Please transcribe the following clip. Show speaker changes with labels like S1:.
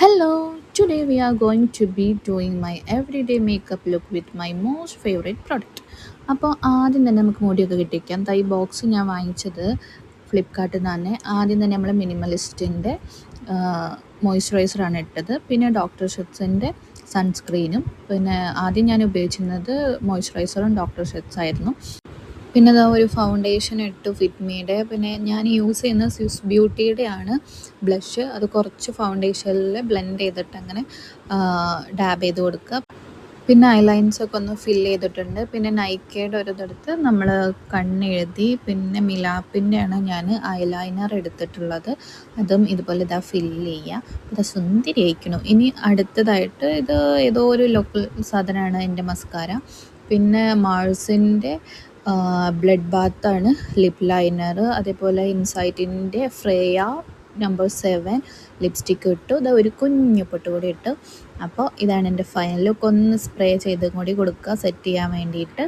S1: Hello, today we are going to be doing my everyday makeup look with my most favorite product. അപ്പോൾ ആദ്യം തന്നെ നമുക്ക് മുടിയൊക്കെ കിട്ടിക്കാം. ഈ ബോക്സ് ഞാൻ വാങ്ങിച്ചത് ഫ്ലിപ്കാർട്ടിൽ നിന്ന് തന്നെ. ആദ്യം തന്നെ നമ്മൾ മിനിമലിസ്റ്റിൻ്റെ മോയ്സ്ചറൈസറാണ് ഇട്ടത്. പിന്നെ ഡോക്ടർ ഷെറ്റ്സിൻ്റെ സൺസ്ക്രീനും. പിന്നെ ആദ്യം ഞാൻ ഉപയോഗിച്ചിരുന്നത് മോയ്സ്ചറൈസറും ഡോക്ടർ ഷെറ്റ്സ് ആയിരുന്നു. പിന്നെ ഇതാ ഒരു ഫൗണ്ടേഷൻ ഇട്ടു ഫിറ്റ്മിയുടെ. പിന്നെ ഞാൻ യൂസ് ചെയ്യുന്ന സ്വിസ് ബ്യൂട്ടിയുടെ ആണ് ബ്ലഷ്. അത് കുറച്ച് ഫൗണ്ടേഷനിൽ ബ്ലെൻഡ് ചെയ്തിട്ട് അങ്ങനെ ഡാബ് ചെയ്ത് കൊടുക്കുക. പിന്നെ ഐലൈൻസൊക്കെ ഒന്ന് ഫില്ല് ചെയ്തിട്ടുണ്ട്. പിന്നെ നൈക്കയുടെ ഒരു ഇതെടുത്ത് നമ്മൾ കണ്ണെഴുതി. പിന്നെ മിലാപ്പിൻ്റെ ആണ് ഞാൻ ഐലൈനർ എടുത്തിട്ടുള്ളത്. അതും ഇതുപോലെ ഇതാ ഫില്ല് ചെയ്യുക. ഇത് സുന്ദരിയായിരിക്കണം. ഇനി അടുത്തതായിട്ട് ഇത് ഏതോ ഒരു ലോക്കൽ സാധനമാണ് എൻ്റെ മസ്കാര. പിന്നെ മാൾസിൻ്റെ ബ്ലഡ് ബാത്താണ് ലിപ് ലൈനർ. അതേപോലെ ഇൻസൈറ്റിൻ്റെ ഫ്രേയ നമ്പർ 7 ലിപ്സ്റ്റിക്ക് ഇട്ടു. ഇത് ഒരു കുഞ്ഞു പൊട്ട് കൂടി ഇട്ടു. അപ്പോൾ ഇതാണ് എൻ്റെ ഫൈനൽ ലുക്ക്. ഒന്ന് സ്പ്രേ ചെയ്തും കൂടി കൊടുക്കുക സെറ്റ് ചെയ്യാൻ വേണ്ടിയിട്ട്.